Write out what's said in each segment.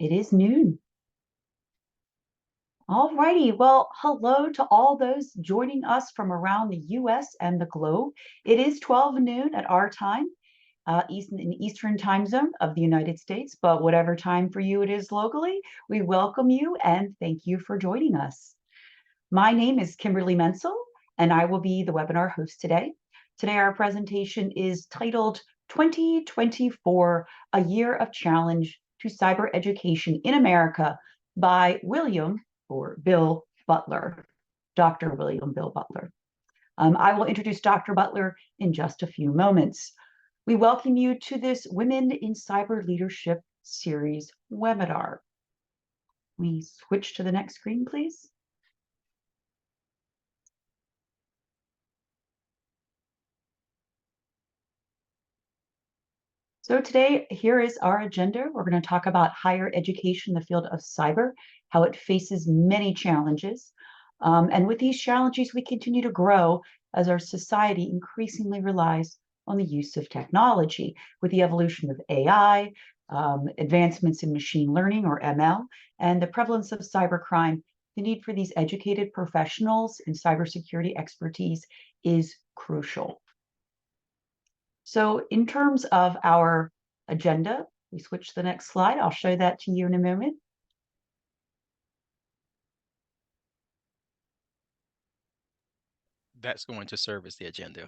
It is noon. All righty. Well, hello to all those joining us from around the US and the globe. It is 12 noon at our time, in Eastern time zone of the United States, but whatever time for you it is locally, we welcome you and thank you for joining us. My name is Kimberly Menzel, and I will be the webinar host today. Today, our presentation is titled 2024, A Year of Challenge to Cyber Education in America by Bill Butler, Dr. William Bill Butler. I will introduce Dr. Butler in just a few moments. We welcome you to this Women in Cyber Leadership Series webinar. We switch to the next screen, please. So today, here is our agenda. We're going to talk about higher education in the field of cyber, how it faces many challenges. And with these challenges, we continue to grow as our society increasingly relies on the use of technology with the evolution of AI, advancements in machine learning or ML, and the prevalence of cybercrime. The need for these educated professionals in cybersecurity expertise is crucial. So in terms of our agenda, we switch to the next slide. I'll show that to you in a moment. That's going to serve as the agenda.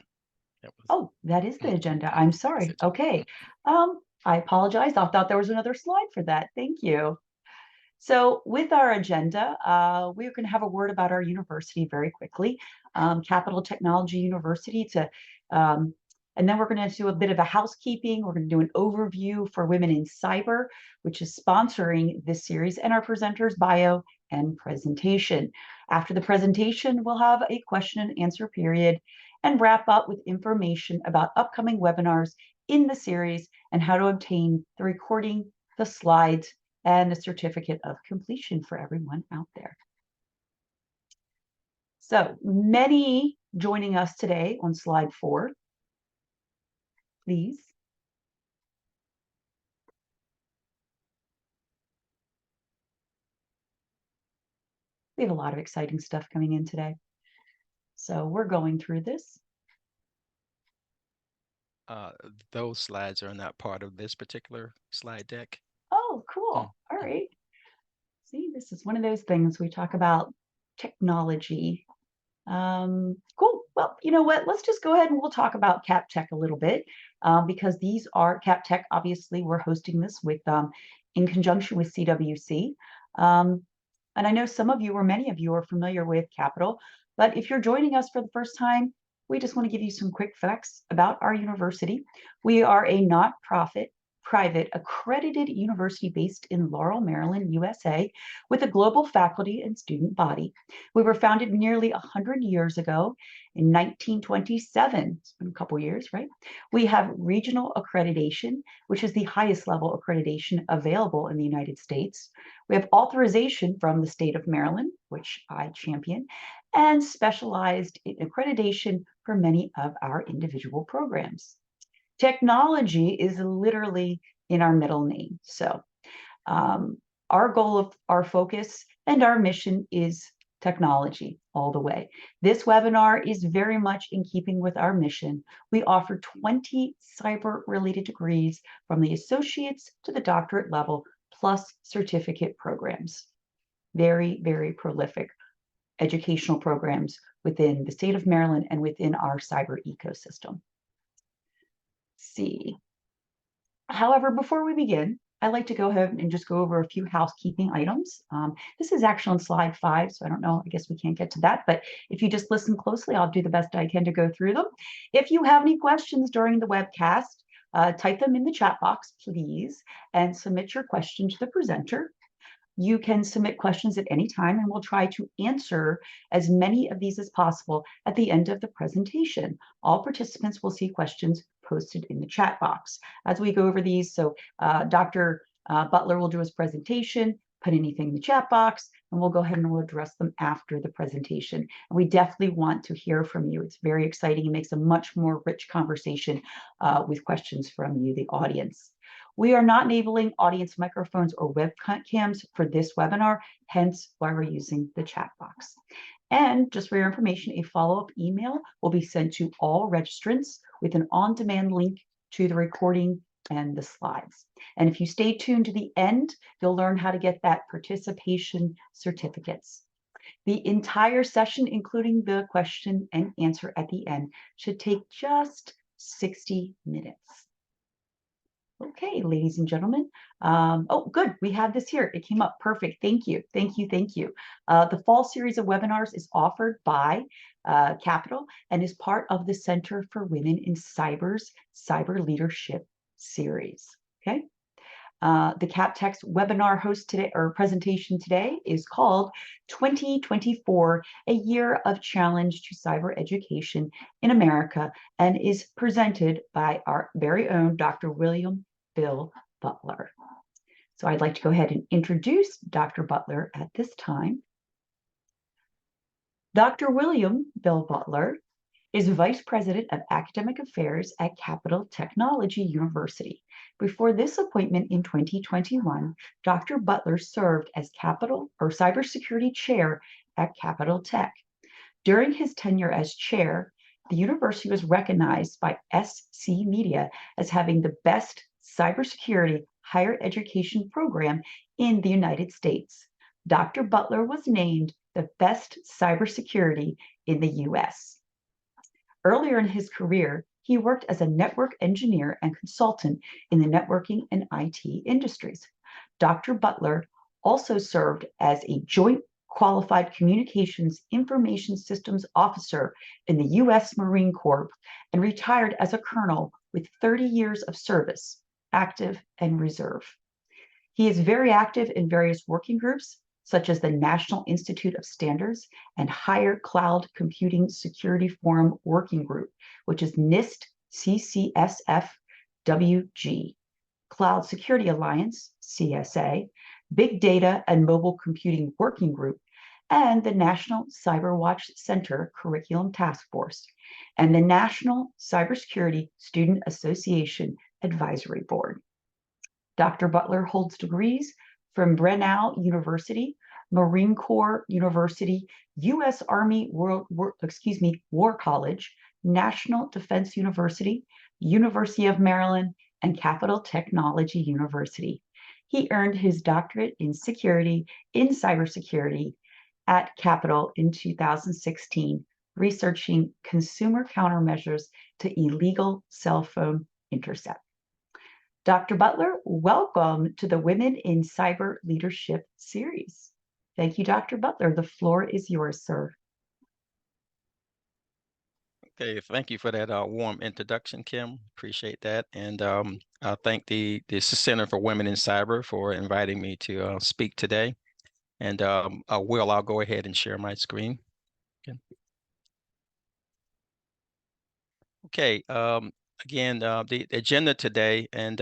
Oh, that is the agenda. I'm sorry. Okay. I apologize. I thought there was another slide for that. Thank you. So with our agenda, we're going to have a word about our university very quickly, Capital Technology University, and then we're going to do a bit of a housekeeping. We're going to do an overview for Women in Cyber, which is sponsoring this series, and our presenter's bio and presentation. After the presentation, we'll have a question and answer period and wrap up with information about upcoming webinars in the series and how to obtain the recording, the slides, and a certificate of completion for everyone out there. So many joining us today on slide 4. Please. We have a lot of exciting stuff coming in today. So we're going through this. Those slides are not part of this particular slide deck. Oh, cool. All right. See, this is one of those things we talk about technology. Cool. Well, you know what? Let's just go ahead and we'll talk about CapTech a little bit because these are CapTech. Obviously, we're hosting this with in conjunction with CWC. And I know some of you or many of you are familiar with Capital, but if you're joining us for the first time, we just want to give you some quick facts about our university. We are a not-profit, private, accredited university based in Laurel, Maryland, USA, with a global faculty and student body. We were founded nearly 100 years ago in 1927. It's been a couple years, right? We have regional accreditation, which is the highest level accreditation available in the United States. We have authorization from the state of Maryland, which I champion, and specialized in accreditation for many of our individual programs. Technology is literally in our middle name. So our goal of our focus and our mission is technology all the way. This webinar is very much in keeping with our mission. We offer 20 cyber-related degrees from the associates to the doctorate level, plus certificate programs. Very, very prolific educational programs within the state of Maryland and within our cyber ecosystem. See. However, before we begin, I'd like to go ahead and just go over a few housekeeping items. This is actually on slide 5, so I don't know, I guess we can't get to that, but if you just listen closely, I'll do the best I can to go through them. If you have any questions during the webcast, type them in the chat box, please, and submit your question to the presenter. You can submit questions at any time, and we'll try to answer as many of these as possible at the end of the presentation. All participants will see questions posted in the chat box as we go over these. So Dr. Butler will do his presentation, put anything in the chat box, and we'll go ahead and we'll address them after the presentation. And we definitely want to hear from you. It's very exciting. It makes a much more rich conversation with questions from you, the audience. We are not enabling audience microphones or webcams for this webinar, hence why we're using the chat box. And just for your information, a follow-up email will be sent to all registrants with an on-demand link to the recording and the slides. And if you stay tuned to the end, you'll learn how to get that participation certificates. The entire session, including the question and answer at the end, should take just 60 minutes. Okay, ladies and gentlemen. Oh, good. We have this here. It came up. Perfect. Thank you. Thank you. Thank you. The fall series of webinars is offered by Capital and is part of the Center for Women in Cyber's Cyber Leadership series. Okay. The CapTech's webinar host today or presentation today is called 2024, a Year of Challenge to Cyber Education in America, and is presented by our very own Dr. William Bill Butler. So I'd like to go ahead and introduce Dr. Butler at this time. Dr. William Bill Butler is Vice President of Academic Affairs at Capital Technology University. Before this appointment in 2021, Dr. Butler served as Cybersecurity Chair at Capital Tech. During his tenure as chair, the university was recognized by SC Media as having the best cybersecurity higher education program in the United States. Dr. Butler was named the best cybersecurity in the US. Earlier in his career, he worked as a network engineer and consultant in the networking and IT industries. Dr. Butler also served as a Joint Qualified Communications Information Systems Officer in the U.S. Marine Corps and retired as a colonel with 30 years of service, active and reserve. He is very active in various working groups, such as the National Institute of Standards and Higher Cloud Computing Security Forum Working Group, which is NIST CCSF-WG, Cloud Security Alliance, CSA, Big Data and Mobile Computing Working Group, and the National CyberWatch Center Curriculum Task Force, and the National Cybersecurity Student Association Advisory Board. Dr. Butler holds degrees from Brenau University, Marine Corps University, U.S. Army War College, National Defense University, University of Maryland, and Capital Technology University. He earned his doctorate in cybersecurity at Capital in 2016, researching consumer countermeasures to illegal cell phone intercept. Dr. Butler, welcome to the Women in Cyber Leadership series. Thank you, Dr. Butler. The floor is yours, sir. Okay, thank you for that warm introduction, Kim. Appreciate that. And I thank the Center for Women in Cyber for inviting me to speak today. And I'll go ahead and share my screen. Okay, again, the agenda today, and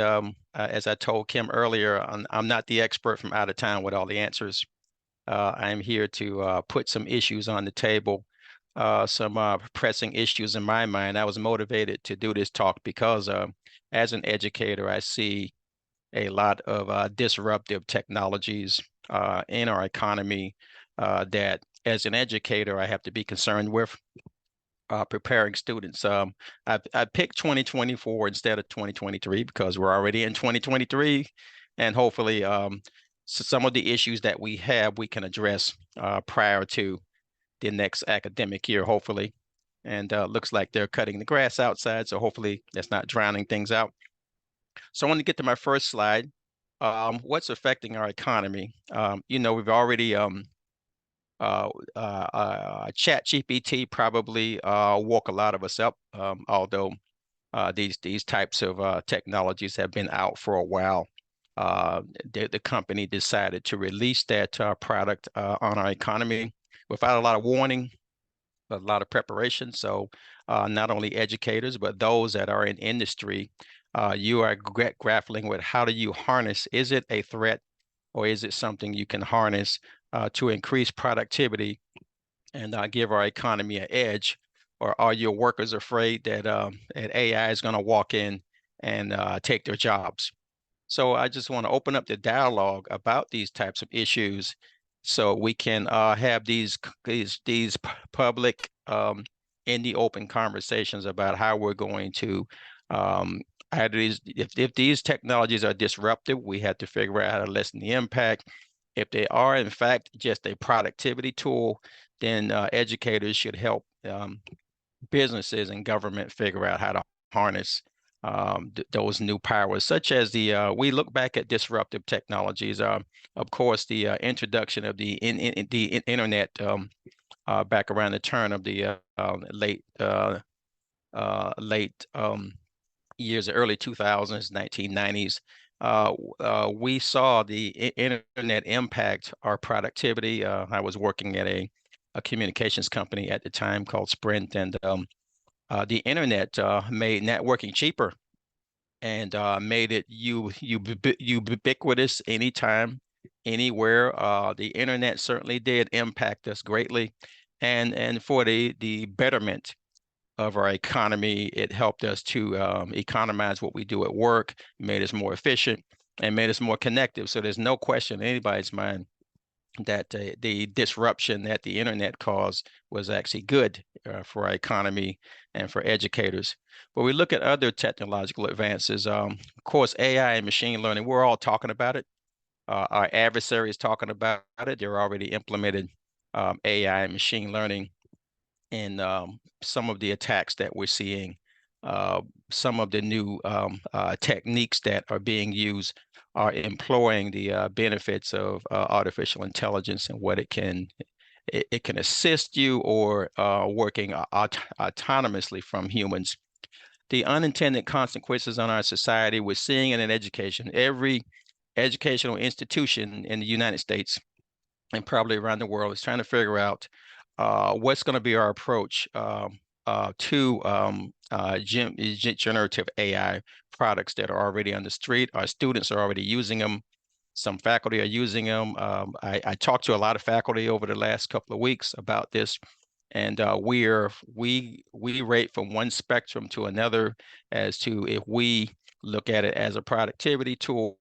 as I told Kim earlier, I'm not the expert from out of town with all the answers. I'm here to put some issues on the table, some pressing issues in my mind. I was motivated to do this talk because as an educator, I see a lot of disruptive technologies in our economy that as an educator, I have to be concerned with. Preparing students. I picked 2024 instead of 2023 because we're already in 2023, and hopefully so some of the issues that we have we can address prior to the next academic year, hopefully. And looks like they're cutting the grass outside, so hopefully that's not drowning things out. So I want to get to my first slide. What's affecting our economy? We've already ChatGPT probably woke a lot of us up, although these types of technologies have been out for a while. The company decided to release that product on our economy without a lot of warning, a lot of preparation. So not only educators, but those that are in industry, you are grappling with how do you harness, is it a threat or is it something you can harness to increase productivity and give our economy an edge? Or are your workers afraid that AI is going to walk in and take their jobs? So I just want to open up the dialogue about these types of issues, so we can have these public, in the open conversations about how we're going to, um, how these if these technologies are disruptive, we have to figure out how to lessen the impact. If they are in fact just a productivity tool, then educators should help businesses and government figure out how to harness those new powers, such as we look back at disruptive technologies. Of course, the introduction of the internet, back around the turn of the late years, the early 2000s, 1990s. We saw the internet impact our productivity. I was working at a communications company at the time called Sprint, and the internet made networking cheaper and made it ubiquitous anytime, anywhere. The internet certainly did impact us greatly, and for the betterment of our economy, it helped us to economize what we do at work, made us more efficient, and made us more connective. So there's no question in anybody's mind that the disruption that the internet caused was actually good for our economy and for educators. But we look at other technological advances. Of course, AI and machine learning, we're all talking about it. Our adversaries talking about it. They're already implemented AI and machine learning in some of the attacks that we're seeing. Some of the new techniques that are being used are employing the benefits of artificial intelligence and what it can assist you, or working autonomously from humans. The unintended consequences on our society, we're seeing it in education. Every educational institution in the United States and probably around the world is trying to figure out what's going to be our approach to generative AI products that are already on the street. Our students are already using them. Some faculty are using them. I talked to a lot of faculty over the last couple of weeks about this, and we rate from one spectrum to another as to if we look at it as a productivity tool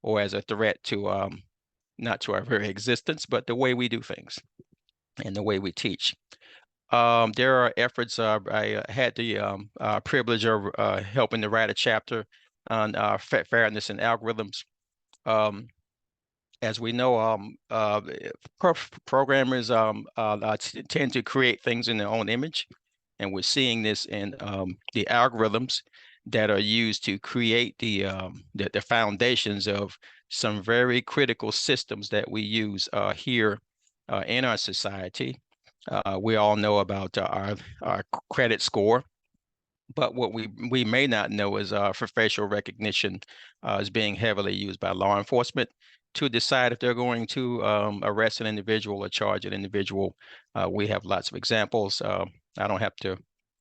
or as a threat to, not to our very existence, but the way we do things and the way we teach. There are efforts. I had the privilege of helping to write a chapter on fairness and algorithms. Um, as we know, programmers tend to create things in their own image, and we're seeing this in the algorithms that are used to create the foundations of some very critical systems that we use here in our society. We all know about our credit score, but what we may not know is for facial recognition is being heavily used by law enforcement to decide if they're going to arrest an individual or charge an individual. We have lots of examples. I don't have to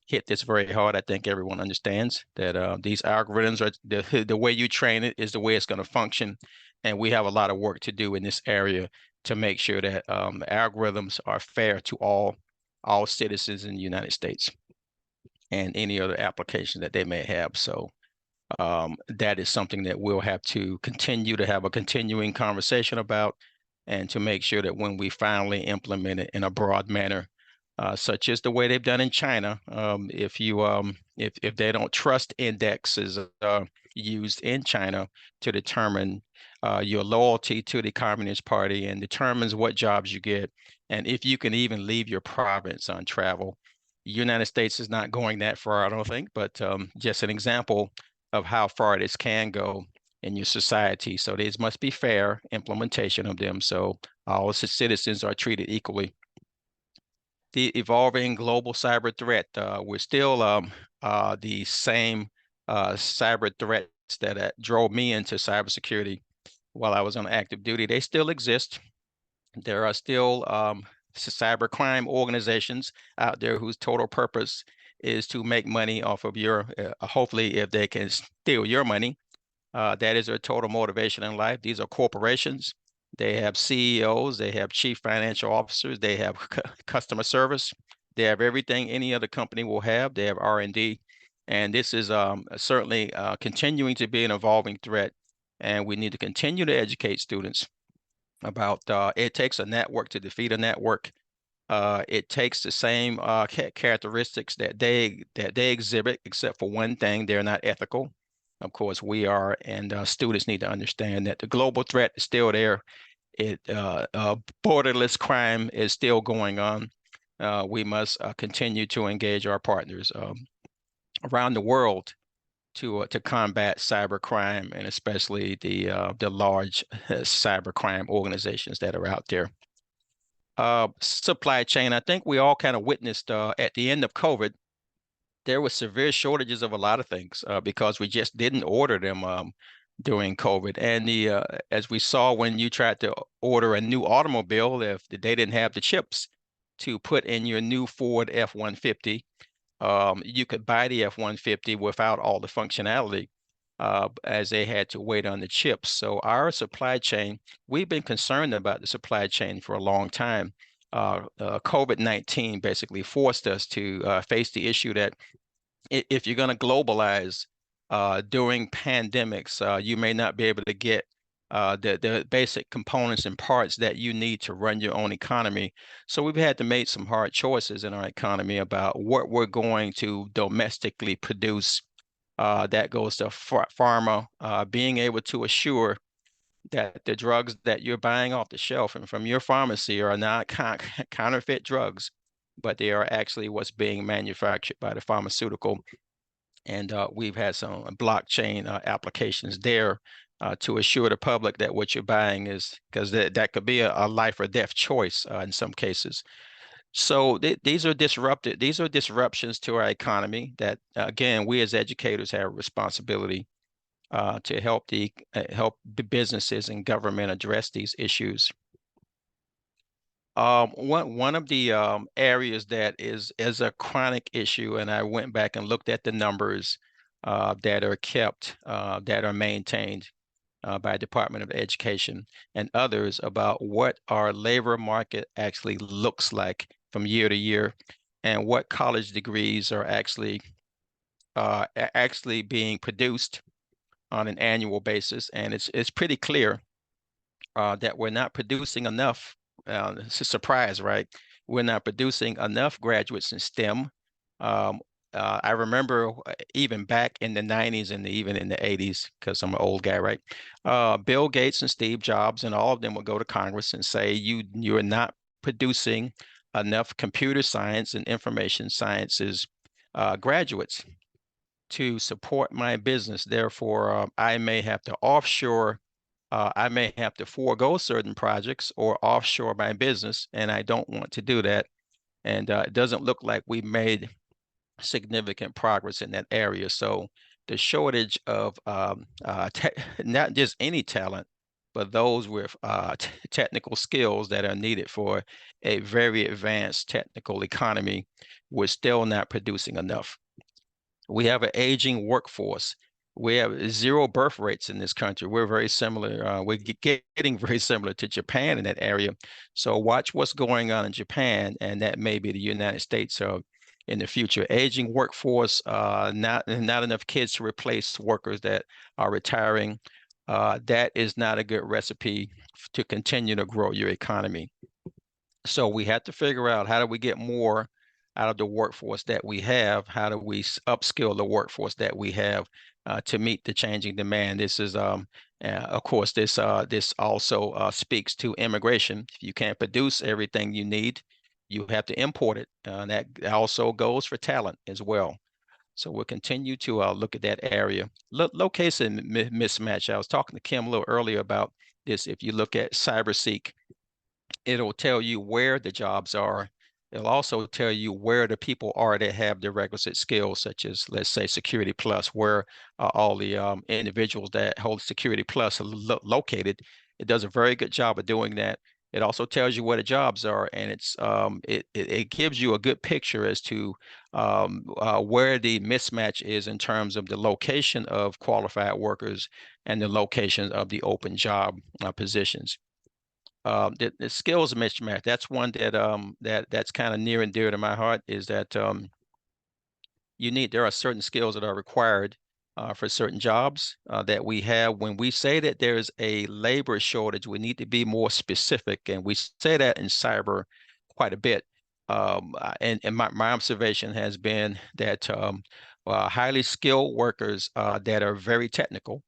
hit this very hard. I think everyone understands that these algorithms are the way you train it is the way it's going to function, and we have a lot of work to do in this area to make sure that algorithms are fair to all citizens in the United States and any other application that they may have. So that is something that we'll have to continue to have a continuing conversation about, and to make sure that when we finally implement it in a broad manner, such as the way they've done in China, if they don't trust indexes used in China to determine your loyalty to the Communist Party and determines what jobs you get, and if you can even leave your province on travel. United States is not going that far, I don't think, but just an example of how far this can go in your society. So these must be fair implementation of them, so all citizens are treated equally. The evolving global cyber threat, we're still the same cyber threats that drove me into cybersecurity while I was on active duty. They still exist. There are still cyber crime organizations out there whose total purpose is to make money off of your, hopefully, if they can steal your money. That is their total motivation in life. These are corporations. They have CEOs, they have chief financial officers, they have customer service, they have everything any other company will have. They have R&D, and this is certainly continuing to be an evolving threat. and we need to continue to educate students about it takes a network to defeat a network. It takes the same characteristics that they exhibit, except for one thing: they're not ethical. Of course, we are, and students need to understand that the global threat is still there. Borderless crime is still going on. We must continue to engage our partners around the world to combat cybercrime, and especially the large cybercrime organizations that are out there. Supply chain. I think we all kind of witnessed at the end of COVID, there were severe shortages of a lot of things because we just didn't order them during COVID. And as we saw when you tried to order a new automobile, if they didn't have the chips to put in your new Ford F-150, you could buy the F-150 without all the functionality as they had to wait on the chips. So our supply chain, we've been concerned about the supply chain for a long time. COVID-19 basically forced us to face the issue that if you're going to globalize during pandemics, you may not be able to get the basic components and parts that you need to run your own economy. So we've had to make some hard choices in our economy about what we're going to domestically produce. That goes to pharma, being able to assure that the drugs that you're buying off the shelf and from your pharmacy are not counterfeit drugs, but they are actually what's being manufactured by the pharmaceutical. And we've had some blockchain applications there to assure the public that what you're buying is, because that could be a life or death choice in some cases. So these are disrupted. These are disruptions to our economy that, again, we as educators have a responsibility to help the businesses and government address these issues. One of the areas that is a chronic issue, and I went back and looked at the numbers that are kept, that are maintained by Department of Education and others about what our labor market actually looks like from year to year, and what college degrees are actually being produced on an annual basis. And it's pretty clear that we're not producing enough. It's a surprise, right? We're not producing enough graduates in STEM. I remember even back in the 90s and even in the 80s, because I'm an old guy, right? Bill Gates and Steve Jobs and all of them would go to Congress and say, you're not producing enough computer science and information sciences graduates to support my business. Therefore, I may have to offshore, I may have to forego certain projects or offshore my business, and I don't want to do that. And it doesn't look like we made significant progress in that area. So the shortage of not just any talent, but those with technical skills that are needed for a very advanced technical economy, we're still not producing enough. We have an aging workforce. We have zero birth rates in this country. We're very similar. We're getting very similar to Japan in that area. So watch what's going on in Japan, and that may be the United States in the future. Aging workforce, not enough kids to replace workers that are retiring. That is not a good recipe to continue to grow your economy. So we have to figure out, how do we get more out of the workforce that we have? How do we upskill the workforce that we have to meet the changing demand? This is, of course, this also speaks to immigration. If you can't produce everything you need, you have to import it. That also goes for talent as well. So we'll continue to look at that area. Location mismatch. I was talking to Kim a little earlier about this. If you look at CyberSeek, it'll tell you where the jobs are. It'll also tell you where the people are that have the requisite skills, such as, let's say, Security Plus, where all the individuals that hold Security Plus are located. It does a very good job of doing that. It also tells you where the jobs are, and it gives you a good picture as to where the mismatch is in terms of the location of qualified workers and the location of the open job positions. The skills mismatch, that's one that's kind of near and dear to my heart, is that there are certain skills that are required for certain jobs that we have. When we say that there's a labor shortage, we need to be more specific, and we say that in cyber quite a bit. And my observation has been that highly skilled workers that are very technical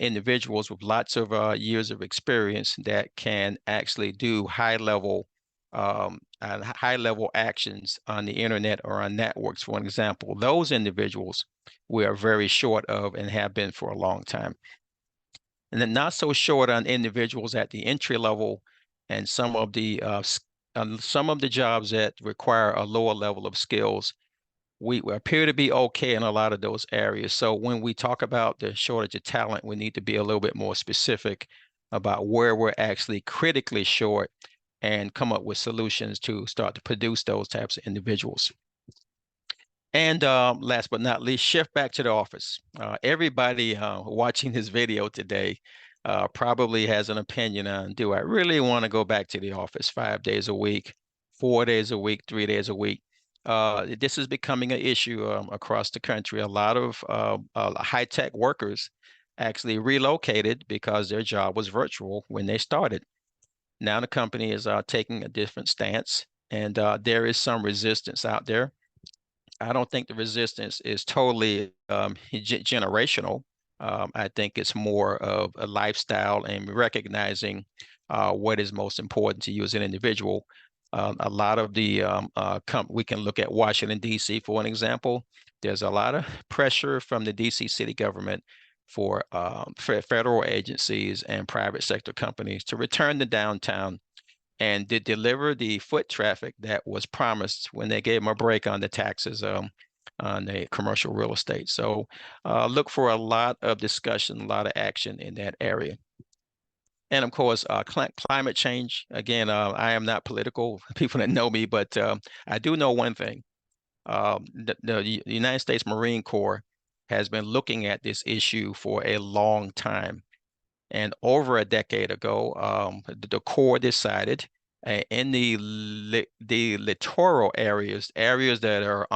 individuals with lots of years of experience that can actually do high level actions on the internet or on networks, for example. Those individuals we are very short of and have been for a long time. And then not so short on individuals at the entry level and some of the jobs that require a lower level of skills. We appear to be okay in a lot of those areas. So when we talk about the shortage of talent, we need to be a little bit more specific about where we're actually critically short and come up with solutions to start to produce those types of individuals. And last but not least, shift back to the office. Everybody watching this video today probably has an opinion on, do I really want to go back to the office 5 days a week, 4 days a week, 3 days a week? This is becoming an issue across the country. A lot of high-tech workers actually relocated because their job was virtual when they started. Now the company is taking a different stance, and there is some resistance out there. I don't think the resistance is totally generational. I think it's more of a lifestyle and recognizing what is most important to you as an individual. A lot of the we can look at Washington, D.C. for an example. There's a lot of pressure from the D.C. city government for federal agencies and private sector companies to return to downtown and to deliver the foot traffic that was promised when they gave them a break on the taxes on the commercial real estate. So look for a lot of discussion, a lot of action in that area. And of course, climate change. Again, I am not political, people that know me, but I do know one thing. The United States Marine Corps has been looking at this issue for a long time. And over a decade ago, the Corps decided in the littoral areas, areas that are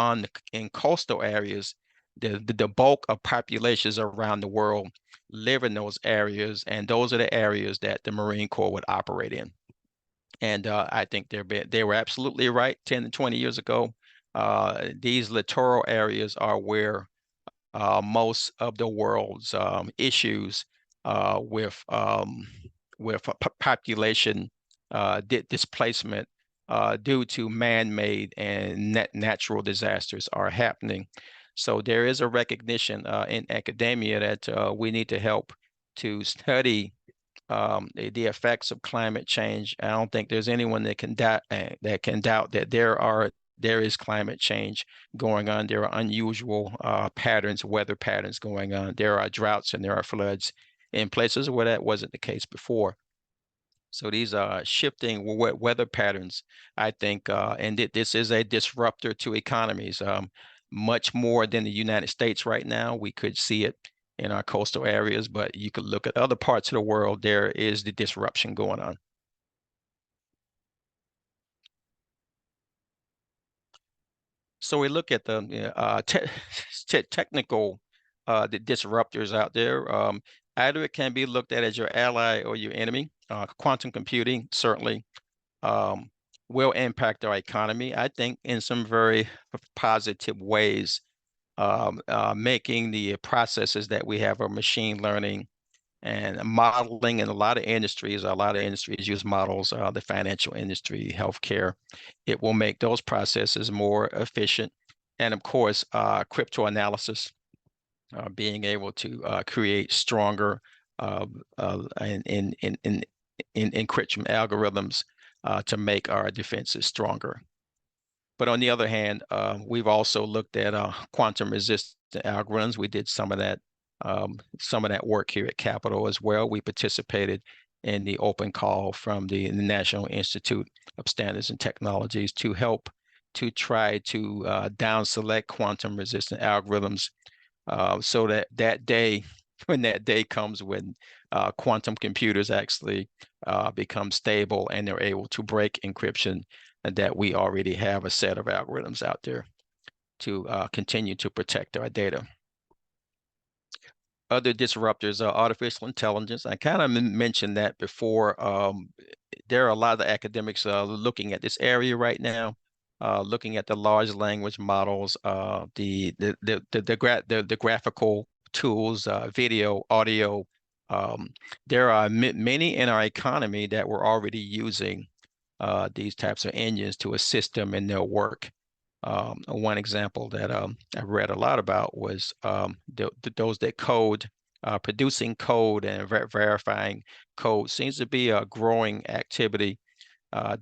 in coastal areas, the bulk of populations around the world live in those areas, and those are the areas that the Marine Corps would operate in. And I think they were absolutely right 10 to 20 years ago. These littoral areas are where most of the world's issues with population displacement due to man-made and natural disasters are happening. So there is a recognition in academia that we need to help to study the effects of climate change. I don't think there's anyone that can doubt that there is climate change going on. There are unusual weather patterns going on. There are droughts and there are floods in places where that wasn't the case before. So these are shifting weather patterns, I think, and this is a disruptor to economies, much more than the United States right now. We could see it in our coastal areas, but you could look at other parts of the world, there is the disruption going on. So we look at the technical the disruptors out there. Either it can be looked at as your ally or your enemy. Quantum computing certainly will impact our economy, I think, in some very positive ways, making the processes that we have of machine learning and modeling in a lot of industries. A lot of industries use models, the financial industry, healthcare. It will make those processes more efficient. And of course, crypto analysis, being able to create stronger in encryption algorithms to make our defenses stronger. But on the other hand, we've also looked at quantum resistant algorithms. We did some of that work here at Capitol as well. We participated in the open call from the National Institute of Standards and Technologies to help to try to down select quantum resistant algorithms so that day, when that day comes when quantum computers actually become stable and they're able to break encryption, and that we already have a set of algorithms out there. to continue to protect our data. Other disruptors are artificial intelligence. I kind of mentioned that before. There are a lot of academics looking at this area right now, looking at the large language models, the graphical tools, video, audio. There are many in our economy that were already using these types of engines to assist them in their work. One example that I read a lot about was those that code, producing code and verifying code seems to be a growing activity.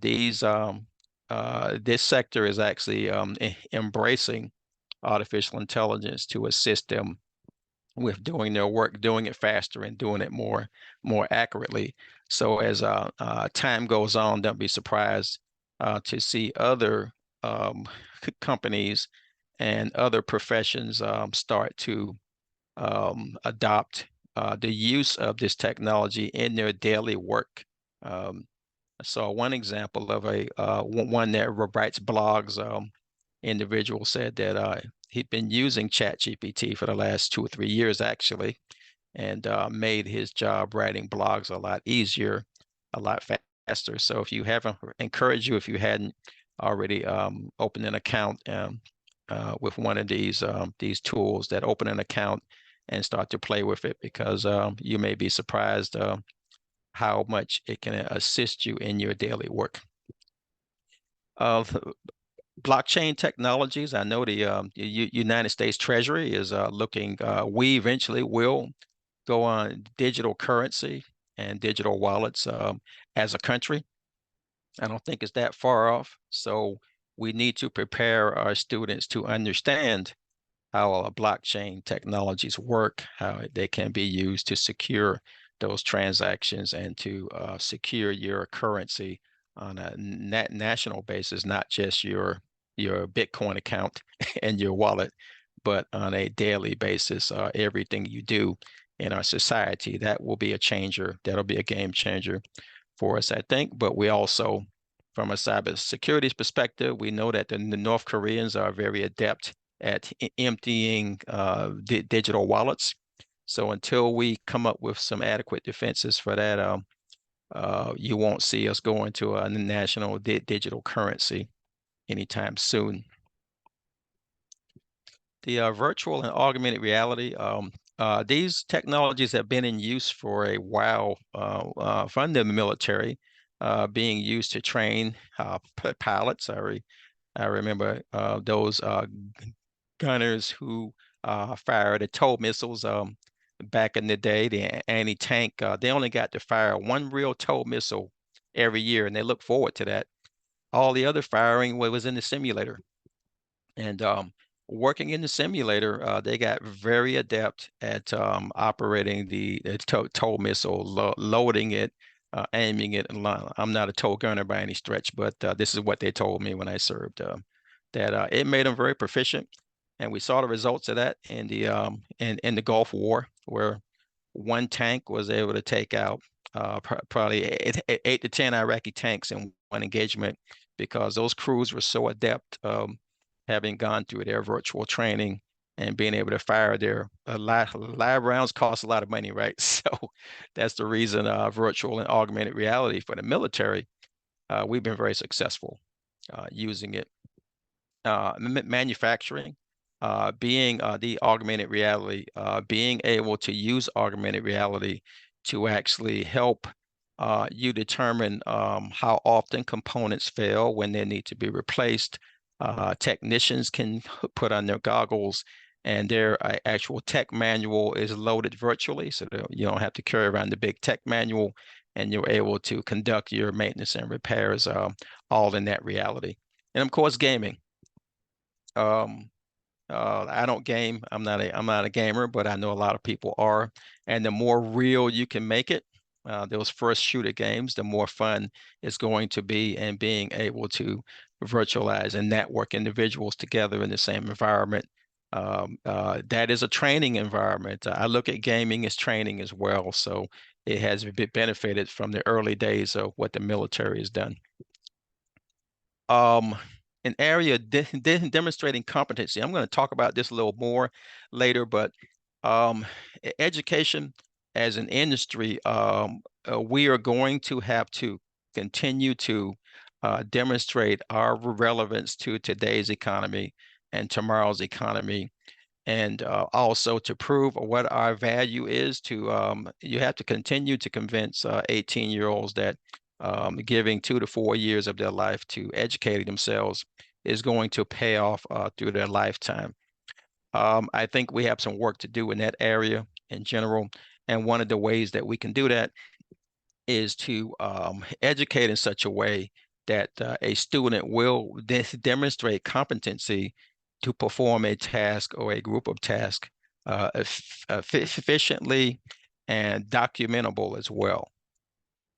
This sector is actually embracing artificial intelligence to assist them with doing their work, doing it faster and doing it more accurately. So as time goes on, don't be surprised to see other companies and other professions start to adopt the use of this technology in their daily work. I saw one example of one that writes blogs. Individual said that he'd been using ChatGPT for the last 2 or 3 years, actually, and made his job writing blogs a lot easier, a lot faster. So if you haven't, encourage you, if you hadn't already opened an account with one of these tools, that open an account and start to play with it, because you may be surprised how much it can assist you in your daily work. Blockchain technologies. I know the United States Treasury is looking. We eventually will go on digital currency and digital wallets as a country. I don't think it's that far off. So we need to prepare our students to understand how blockchain technologies work, how they can be used to secure those transactions and to secure your currency on a national basis, not just your Bitcoin account and your wallet, but on a daily basis, everything you do in our society. That will be a changer. That'll be a game changer for us, I think. But we also, from a cybersecurity perspective, we know that the North Koreans are very adept at emptying digital wallets. So until we come up with some adequate defenses for that, you won't see us going to a national digital currency anytime soon. The virtual and augmented reality, these technologies have been in use for a while from the military, being used to train pilots. I remember those gunners who fired the TOW missiles back in the day, the anti-tank. They only got to fire one real TOW missile every year, and they look forward to that. All the other firing was in the simulator. And working in the simulator, they got very adept at operating the TOW missile, loading it, aiming it. I'm not a TOW gunner by any stretch, but this is what they told me when I served, that it made them very proficient. And we saw the results of that in the Gulf War, where one tank was able to take out probably 8 to 10 Iraqi tanks in one engagement, because those crews were so adept, having gone through their virtual training and being able to fire their live rounds cost a lot of money, right? So that's the reason virtual and augmented reality for the military, we've been very successful using it. Manufacturing, being the augmented reality, being able to use augmented reality to actually help you determine how often components fail, when they need to be replaced. Technicians can put on their goggles, and their actual tech manual is loaded virtually, so that you don't have to carry around the big tech manual, and you're able to conduct your maintenance and repairs all in that reality. And of course, gaming. I don't game. I'm not a gamer, but I know a lot of people are. And the more real you can make it, those first shooter games, the more fun it's going to be, and being able to virtualize and network individuals together in the same environment. That is a training environment. I look at gaming as training as well. So it has benefited from the early days of what the military has done. an area demonstrating competency. I'm going to talk about this a little more later, but education as an industry, we are going to have to continue to demonstrate our relevance to today's economy and tomorrow's economy, and also to prove what our value is. To you have to continue to convince 18-year-olds that giving 2 to 4 years of their life to educating themselves is going to pay off through their lifetime. I think we have some work to do in that area in general, and one of the ways that we can do that is to educate in such a way that a student will demonstrate competency to perform a task or a group of tasks efficiently and documentable as well.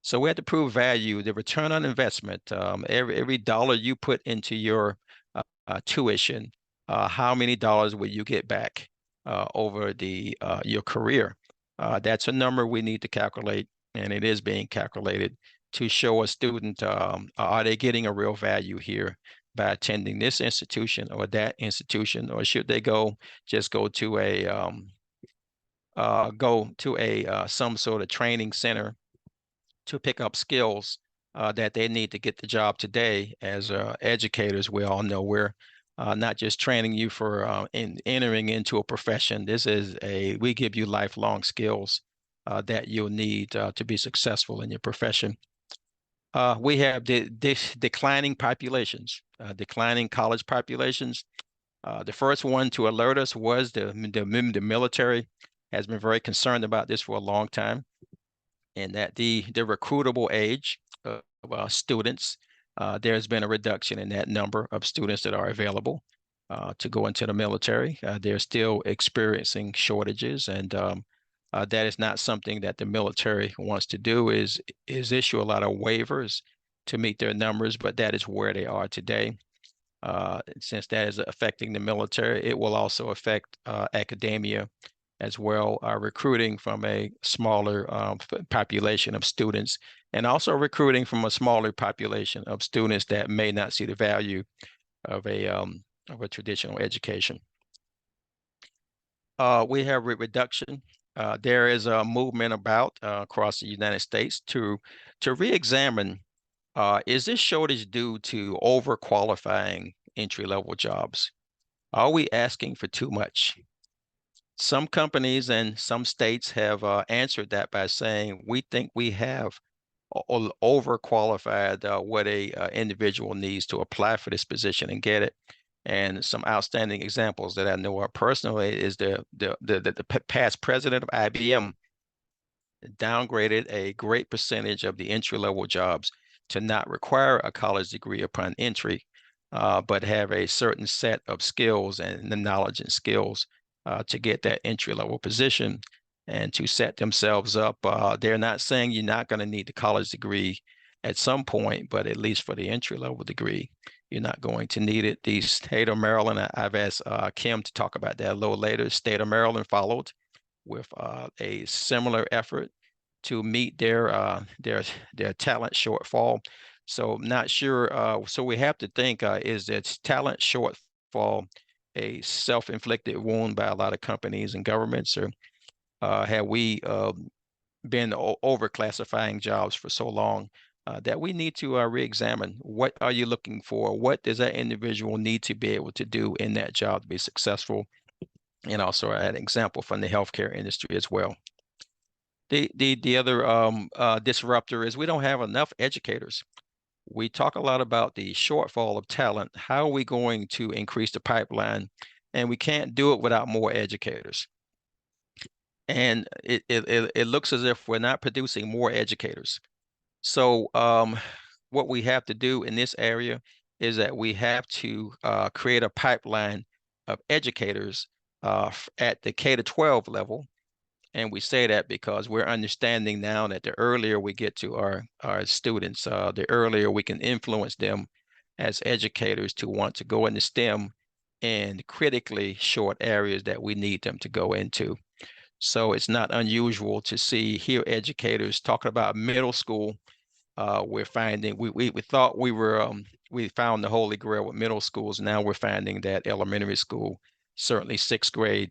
So we have to prove value, the return on investment. Every dollar you put into your tuition, how many dollars will you get back over your career? That's a number we need to calculate, and it is being calculated to show a student, are they getting a real value here by attending this institution or that institution, or should they just go to some sort of training center to pick up skills that they need to get the job today. As educators, we all know we're not just training you for entering into a profession. We give you lifelong skills that you'll need to be successful in your profession. We have declining populations, declining college populations. The first one to alert us was the military. Has been very concerned about this for a long time, and that the recruitable age of students, there's been a reduction in that number of students that are available to go into the military. They're still experiencing shortages, and that is not something that the military wants to do, is issue a lot of waivers to meet their numbers, but that is where they are today. Since that is affecting the military, it will also affect academia as well, recruiting from a smaller population of students, and also recruiting from a smaller population of students that may not see the value of a traditional education. We have reduction. There is a movement about across the United States to re-examine, is this shortage due to overqualifying entry-level jobs? Are we asking for too much? Some companies and some states have answered that by saying, we think we have overqualified what a individual needs to apply for this position and get it. And some outstanding examples that I know of personally is the past president of IBM downgraded a great percentage of the entry-level jobs to not require a college degree upon entry, but have a certain set of skills and the knowledge and skills to get that entry-level position and to set themselves up. They're not saying you're not going to need the college degree at some point, but at least for the entry-level degree, you're not going to need it. The state of Maryland, I've asked Kim to talk about that a little later. State of Maryland followed with a similar effort to meet their talent shortfall. So not sure. So we have to think: is that talent shortfall a self-inflicted wound by a lot of companies and governments, or have we been overclassifying jobs for so long that we need to re-examine what are you looking for? What does that individual need to be able to do in that job to be successful? And also an example from the healthcare industry as well. The other disruptor is we don't have enough educators. We talk a lot about the shortfall of talent. How are we going to increase the pipeline? And we can't do it without more educators. And it looks as if we're not producing more educators. So what we have to do in this area is that we have to create a pipeline of educators at the K-12 level. And we say that because we're understanding now that the earlier we get to our students, the earlier we can influence them as educators to want to go into STEM in critically short areas that we need them to go into. So it's not unusual to hear educators talking about middle school we're finding we thought we found the holy grail with middle schools. Now we're finding that elementary school, certainly sixth grade,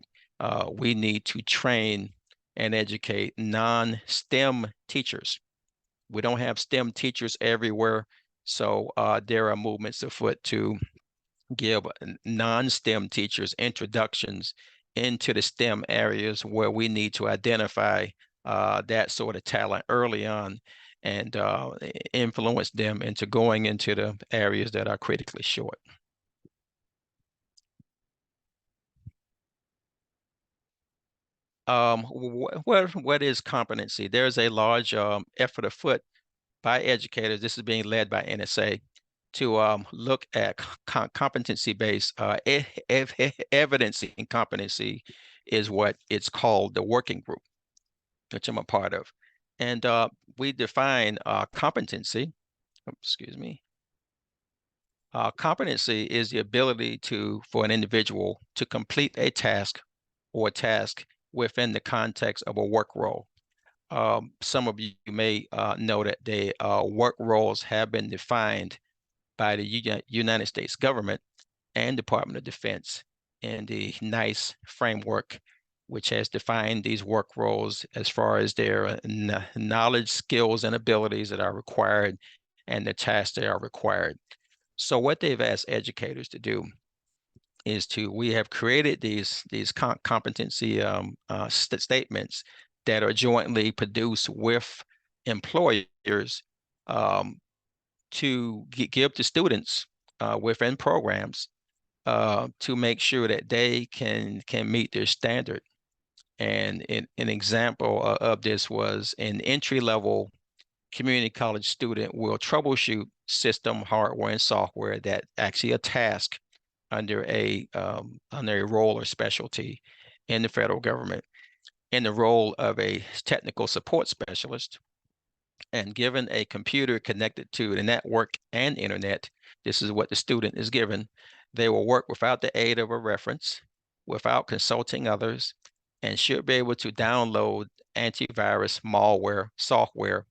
we need to train and educate non-STEM teachers. We don't have STEM teachers everywhere, so there are movements afoot to give non-STEM teachers introductions into the STEM areas where we need to identify that sort of talent early on and influence them into going into the areas that are critically short. What is competency? There's a large effort afoot by educators. This is being led by NSA to look at competency-based evidence in competency is what it's called, the working group, which I'm a part of. And we define competency, excuse me, competency is the ability for an individual to complete a task or a task within the context of a work role. Some of you may know that the work roles have been defined by the United States government and Department of Defense in the NICE framework, which has defined these work roles as far as their knowledge, skills, and abilities that are required and the tasks that are required. So what they've asked educators to do is we have created these competency statements that are jointly produced with employers to give to students within programs to make sure that they can meet their standard. And an example of this was an entry-level community college student will troubleshoot system hardware and software that actually a task under a role or specialty in the federal government in the role of a technical support specialist. And given a computer connected to the network and internet, this is what the student is given. They will work without the aid of a reference, without consulting others, and should be able to download antivirus malware software,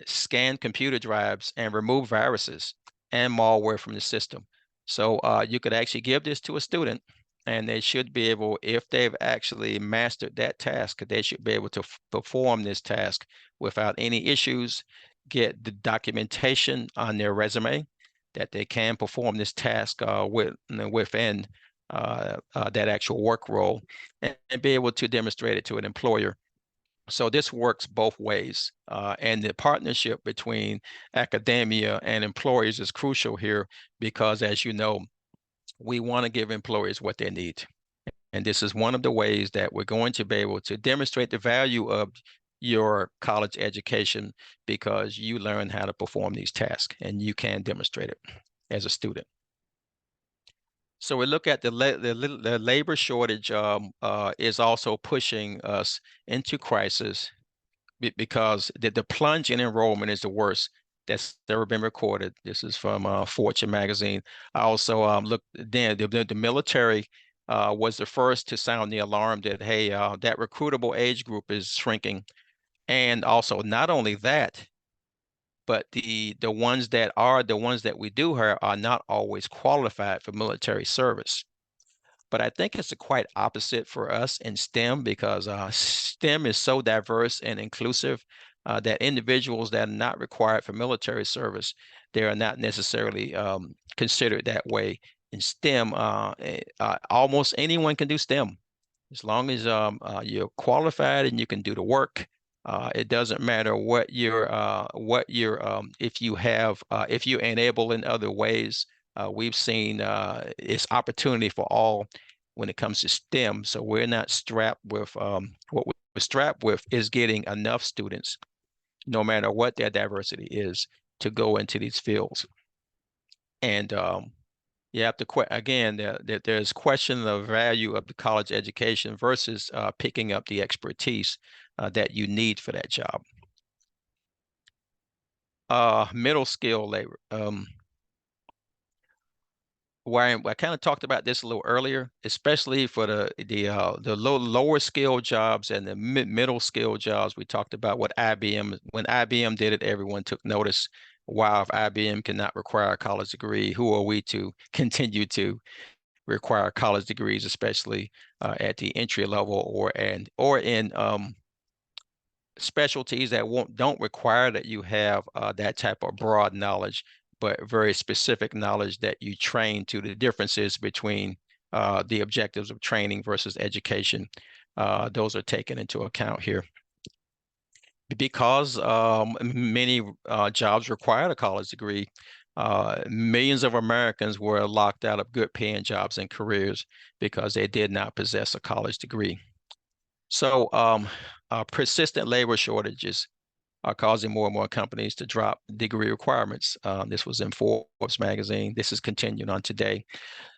scan computer drives, and remove viruses and malware from the system. So you could actually give this to a student, and they should be able, if they've actually mastered that task, they should be able to perform this task without any issues, get the documentation on their resume that they can perform this task within that actual work role, and be able to demonstrate it to an employer. So this works both ways, and the partnership between academia and employers is crucial here because, as you know, we want to give employers what they need. And this is one of the ways that we're going to be able to demonstrate the value of your college education because you learn how to perform these tasks and you can demonstrate it as a student. So we look at the labor shortage is also pushing us into crisis because the plunge in enrollment is the worst that's ever been recorded. This is from Fortune magazine. I also looked then the military was the first to sound the alarm that, hey, that recruitable age group is shrinking. And also not only that, but the ones that we do hire are not always qualified for military service. But I think it's the quite opposite for us in STEM because STEM is so diverse and inclusive that individuals that are not required for military service, they are not necessarily considered that way. In STEM, almost anyone can do STEM as long as you're qualified and you can do the work. It doesn't matter what you're if you enable in other ways. We've seen it's opportunity for all when it comes to STEM. So we're not strapped with what we're strapped with is getting enough students, no matter what their diversity is, to go into these fields. And you have to again, there's question the value of the college education versus picking up the expertise that you need for that job. Middle skill labor. where I kind of talked about this a little earlier, especially for the lower skill jobs and the middle skill jobs. We talked about what IBM, when IBM did it, everyone took notice. Wow, if IBM cannot require a college degree, who are we to continue to require college degrees, especially at the entry level or in specialties that don't require that you have that type of broad knowledge, but very specific knowledge that you train to the differences between the objectives of training versus education. Those are taken into account here. Because many jobs required a college degree, millions of Americans were locked out of good paying jobs and careers because they did not possess a college degree. So persistent labor shortages are causing more and more companies to drop degree requirements. This was in Forbes magazine. This is continuing on today.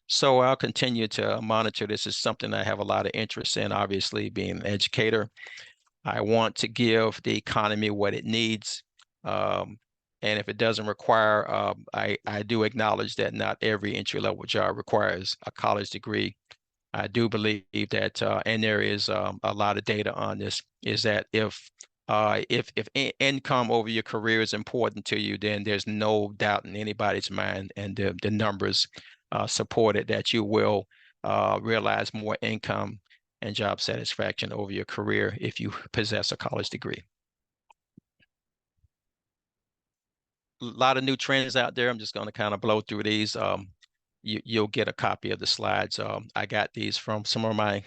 So I'll continue to monitor. This is something I have a lot of interest in, obviously, being an educator. I want to give the economy what it needs. And if it doesn't require, I do acknowledge that not every entry-level job requires a college degree. I do believe that, and there is a lot of data on this, is that if income over your career is important to you, then there's no doubt in anybody's mind, and the numbers support it, that you will realize more income and job satisfaction over your career if you possess a college degree. A lot of new trends out there. I'm just going to kind of blow through these. You'll get a copy of the slides. I got these from some of my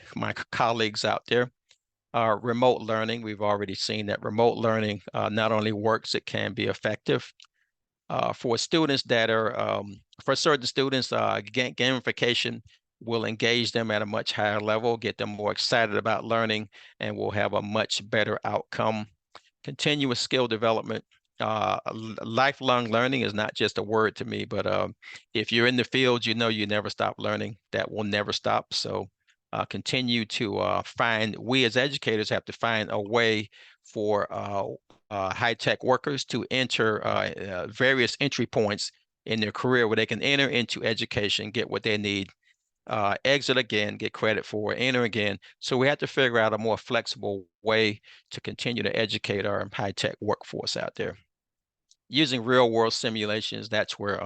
colleagues out there. Remote learning, we've already seen that remote learning not only works, it can be effective. For students that are, for certain students, gamification will engage them at a much higher level, get them more excited about learning, and will have a much better outcome. Continuous skill development. Lifelong learning is not just a word to me, but if you're in the field, you know you never stop learning. That will never stop. So continue to we as educators have to find a way for high-tech workers to enter various entry points in their career where they can enter into education, get what they need, exit again, get credit for, enter again. So we have to figure out a more flexible way to continue to educate our high-tech workforce out there. Using real-world simulations, that's where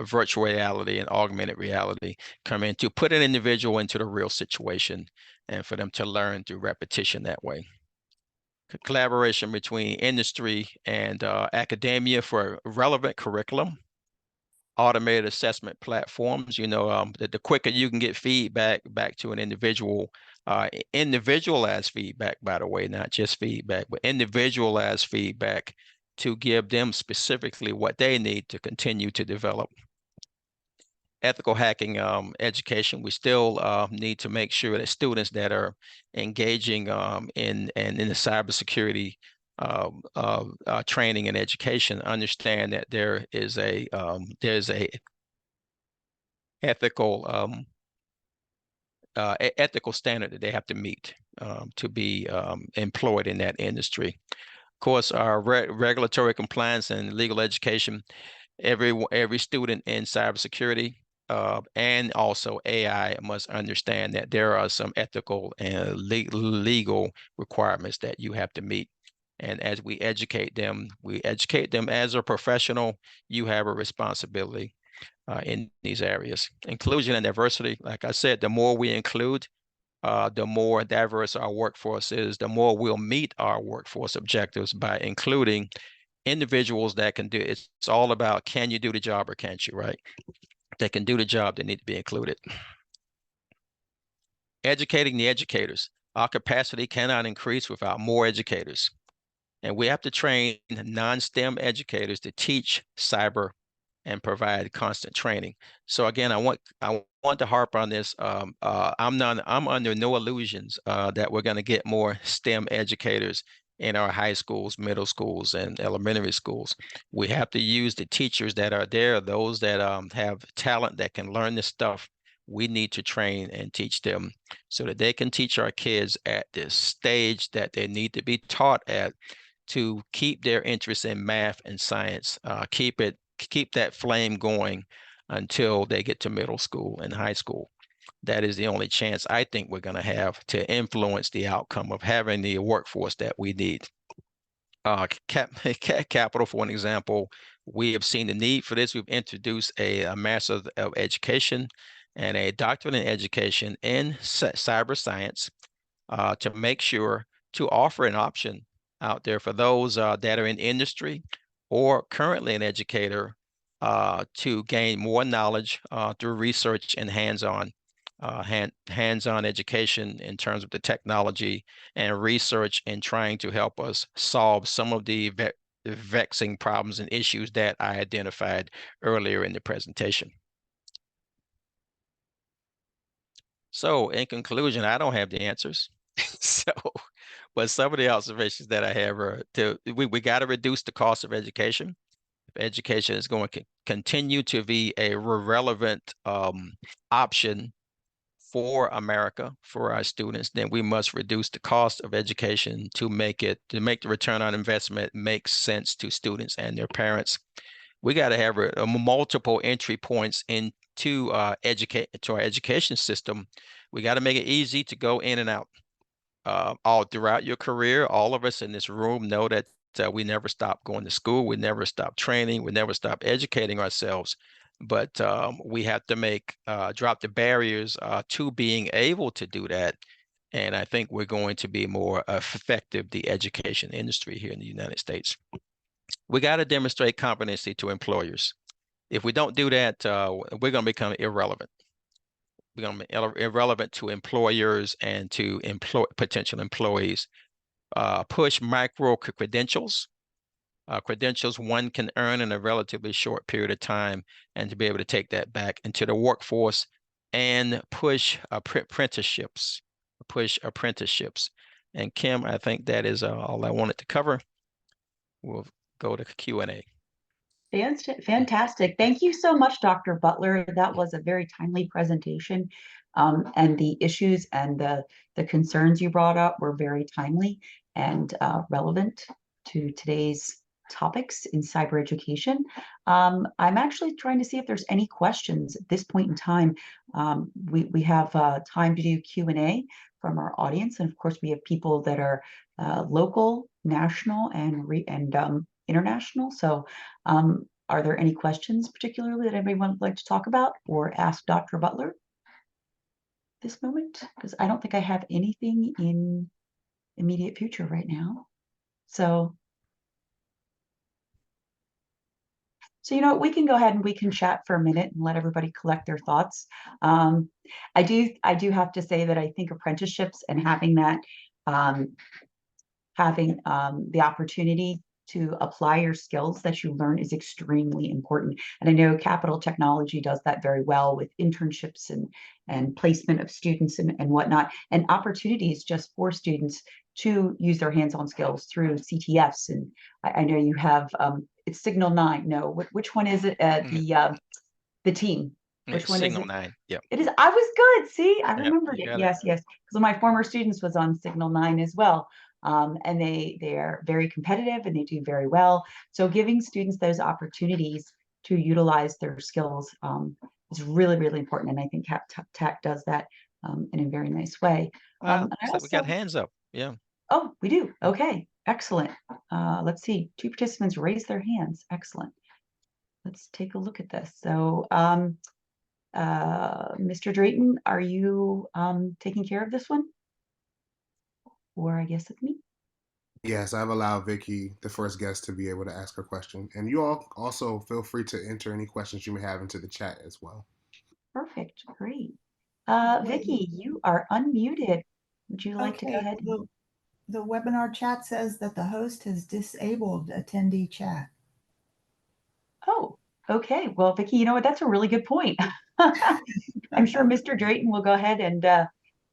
virtual reality and augmented reality come in, to put an individual into the real situation and for them to learn through repetition that way. Collaboration between industry and academia for relevant curriculum. Automated assessment platforms. The quicker you can get feedback back to an individual, individualized feedback, by the way, not just feedback, but individualized feedback to give them specifically what they need to continue to develop. Ethical hacking education, we still need to make sure that students that are engaging in the cybersecurity training and education understand that there's a ethical ethical standard that they have to meet to be employed in that industry. Of course, our regulatory compliance and legal education. Every student in cybersecurity and also AI must understand that there are some ethical and legal requirements that you have to meet. And as we educate them as a professional. You have a responsibility in these areas. Inclusion and diversity, like I said, the more we include, the more diverse our workforce is, the more we'll meet our workforce objectives by including individuals that can do it. It's all about, can you do the job or can't you, right? That can do the job, they need to be included. Educating the educators. Our capacity cannot increase without more educators. And we have to train non-STEM educators to teach cyber and provide constant training. So again, I want to harp on this. I'm under no illusions that we're going to get more STEM educators in our high schools, middle schools, and elementary schools. We have to use the teachers that are there, those that have talent that can learn this stuff. We need to train and teach them so that they can teach our kids at this stage that they need to be taught at, to keep their interest in math and science, keep that flame going until they get to middle school and high school. That is the only chance I think we're going to have to influence the outcome of having the workforce that we need. Capital, for an example, we have seen the need for this. We've introduced a Master of Education and a Doctorate in Education in cyber science to make sure to offer an option out there for those that are in industry or currently an educator to gain more knowledge through research and hands-on education in terms of the technology and research in trying to help us solve some of the vexing problems and issues that I identified earlier in the presentation. So in conclusion, I don't have the answers. So, but some of the observations that I have are we got to reduce the cost of education. If education is going to continue to be a relevant option for America, for our students, then we must reduce the cost of education to make the return on investment make sense to students and their parents. We got to have multiple entry points into our education system. We got to make it easy to go in and out. All throughout your career, all of us in this room know that we never stop going to school, we never stop training, we never stop educating ourselves. But we have to drop the barriers to being able to do that. And I think we're going to be more effective, the education industry here in the United States. We got to demonstrate competency to employers. If we don't do that, we're going to become irrelevant. We're going to be irrelevant to employers and to potential employees. Push micro credentials. Credentials one can earn in a relatively short period of time, and to be able to take that back into the workforce and push apprenticeships. And Kim, I think that is all I wanted to cover. We'll go to Q&A. Fantastic. Thank you so much, Dr. Butler. That was a very timely presentation. And the issues and the concerns you brought up were very timely and relevant to today's topics in cyber education. I'm actually trying to see if there's any questions at this point in time. We have time to do Q&A from our audience. And of course, we have people that are local, national, and international. So are there any questions particularly that anybody would like to talk about or ask Dr. Butler this moment? Because I don't think I have anything in immediate future right now. So you know, we can go ahead and we can chat for a minute and let everybody collect their thoughts. I do have to say that I think apprenticeships and having that, the opportunity to apply your skills that you learn is extremely important. And I know Capital Technology does that very well with internships and placement of students and whatnot, and opportunities just for students to use their hands-on skills through CTFs. And I know you have, it's Signal 9. No, which one is it? The team. Which one Signal is it? 9. Yeah. It is. I was good. See, I Yep, remembered it. Yes, yes. Because one of my former students was on Signal 9 as well. And they are very competitive and they do very well. So giving students those opportunities to utilize their skills is really, really important. And I think Tech does that in a very nice way. We got hands up. Yeah. Oh, we do. Okay, excellent. Let's see. 2 participants raised their hands. Excellent. Let's take a look at this. So Mr. Drayton, are you taking care of this one? Or I guess it's me. Yes, I've allowed Vicky, the first guest, to be able to ask her question. And you all also feel free to enter any questions you may have into the chat as well. Perfect. Great. Vicky, you are unmuted. Would you like to go ahead? The webinar chat says that the host has disabled attendee chat. Oh, okay. Well, Vicky, you know what? That's a really good point. I'm sure Mr. Drayton will go ahead and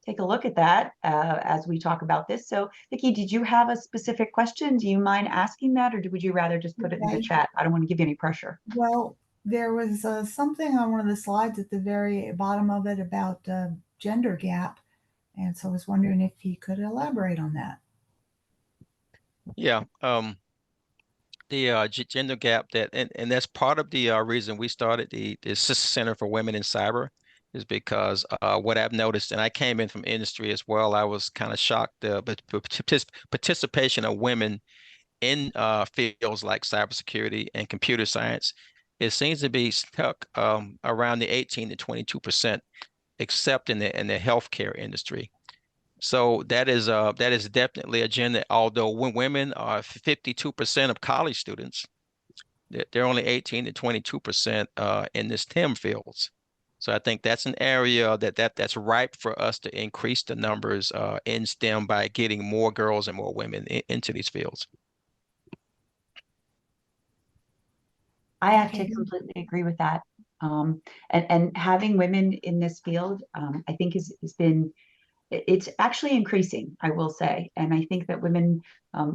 take a look at that as we talk about this. So, Vicky, did you have a specific question? Do you mind asking that, or would you rather just put it in the chat? I don't want to give you any pressure. Well, there was something on one of the slides at the very bottom of it about gender gap. And so I was wondering if you could elaborate on that. Yeah. the gender gap and that's part of the reason we started the Center for Women in Cyber is because what I've noticed, and I came in from industry as well, I was kind of shocked, but participation of women in fields like cybersecurity and computer science, it seems to be stuck around the 18 to 22%, except in the healthcare industry. So that is definitely a agenda. Although when women are 52% of college students, they're only 18 to 22% in the STEM fields. So I think that's an area that's ripe for us to increase the numbers in STEM by getting more girls and more women into these fields. I have to Okay. completely agree with that. And having women in this field, I think has been it's actually increasing, I will say. And I think that women,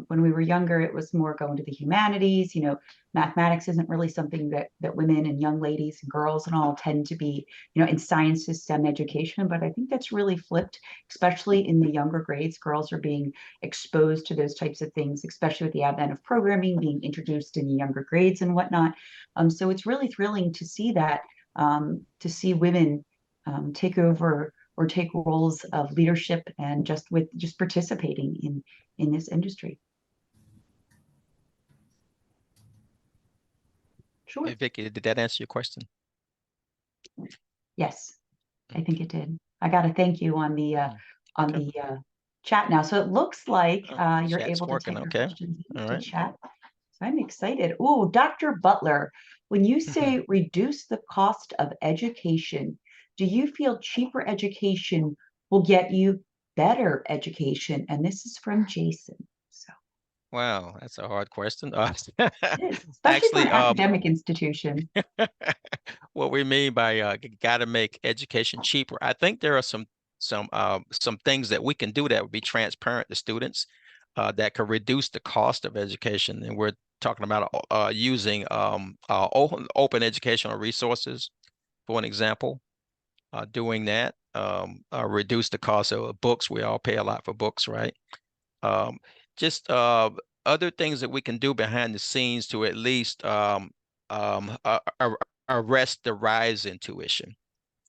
when we were younger, it was more going to the humanities. You know, mathematics isn't really something that women and young ladies and girls and all tend to be, you know, in science, STEM education. But I think that's really flipped, especially in the younger grades. Girls are being exposed to those types of things, especially with the advent of programming being introduced in the younger grades and whatnot. So it's really thrilling to see that, to see women take over or take roles of leadership and just participating in this industry. Sure. Hey, Vicky, did that answer your question? Yes, I think it did. I got to thank you on the Okay. chat now. So it looks like you're Chat's able to working. type your Okay. questions All into right. chat. So I'm excited. Oh, Dr. Butler, when you say reduce the cost of education, do you feel cheaper education will get you better education? And this is from Jason. So Wow, that's a hard question. it is, especially for an Actually, academic institution. what we mean by got to make education cheaper. I think there are some things that we can do that would be transparent to students that could reduce the cost of education. And we're talking about using open educational resources, for an example. Doing that reduce the cost of books. We all pay a lot for books, right? Um, just other things that we can do behind the scenes to at least arrest the rise in tuition.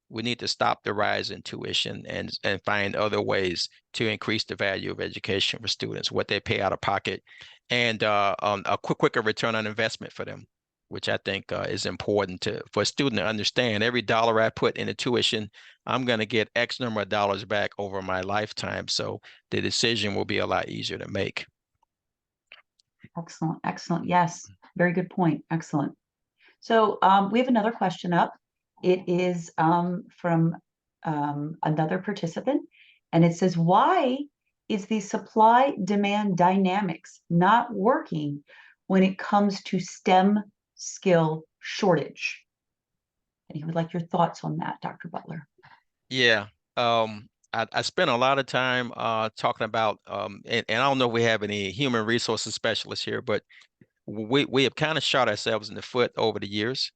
We need to stop the rise in tuition and find other ways to increase the value of education for students, what they pay out of pocket, and a quicker return on investment for them, which I think is important for a student to understand. Every dollar I put into tuition, I'm going to get X number of dollars back over my lifetime. So the decision will be a lot easier to make. Excellent, excellent. Yes, very good point. Excellent. So we have another question up. It is from another participant, and it says, why is the supply-demand dynamics not working when it comes to STEM skill shortage? And he would like your thoughts on that, Dr. Butler. Yeah. I spent a lot of time talking about, and I don't know if we have any human resources specialists here, but we have kind of shot ourselves in the foot over the years.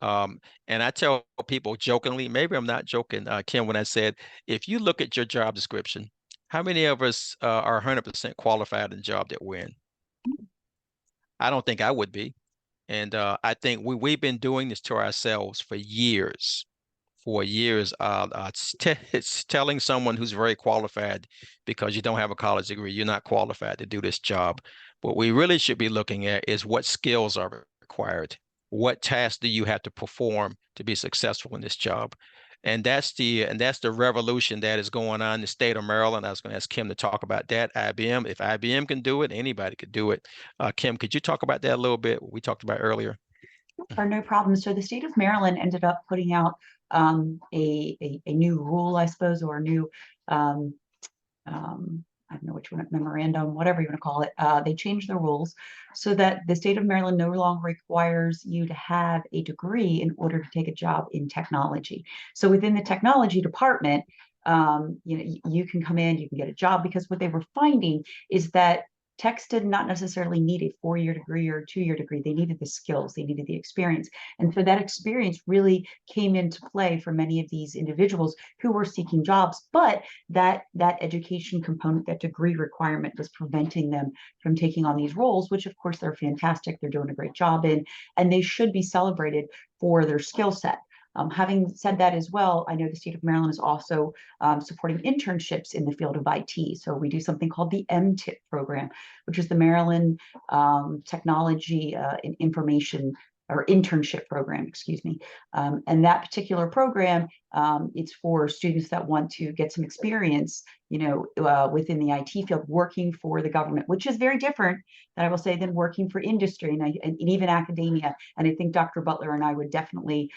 And I tell people jokingly, maybe I'm not joking, Kim, when I said, if you look at your job description, how many of us are 100% qualified in the job that we're in? I don't think I would be. And I think we've been doing this to ourselves for years. It's telling someone who's very qualified because you don't have a college degree, you're not qualified to do this job. What we really should be looking at is what skills are required. What tasks do you have to perform to be successful in this job? And that's the revolution that is going on in the state of Maryland. I was going to ask Kim to talk about that. IBM, if IBM can do it, anybody could do it. Kim, could you talk about that a little bit? What we talked about earlier. Or no problem. So the state of Maryland ended up putting out a new rule, I suppose, or a new I don't know which one, memorandum, whatever you want to call it. They changed the rules so that the state of Maryland no longer requires you to have a degree in order to take a job in technology. So within the technology department, you know, you can come in, you can get a job, because what they were finding is that techs did not necessarily need a 4-year degree or a 2-year degree. They needed the skills, they needed the experience. And so that experience really came into play for many of these individuals who were seeking jobs. But that education component, that degree requirement, was preventing them from taking on these roles, which of course they're fantastic. They're doing a great job in, and they should be celebrated for their skill set. Having said that as well, I know the state of Maryland is also supporting internships in the field of IT. So we do something called the MTIP program, which is the Maryland Technology and Information or internship program, excuse me. And that particular program, it's for students that want to get some experience, within the IT field, working for the government, which is very different, I will say, than working for industry and even academia. And I think Dr. Butler and I would definitely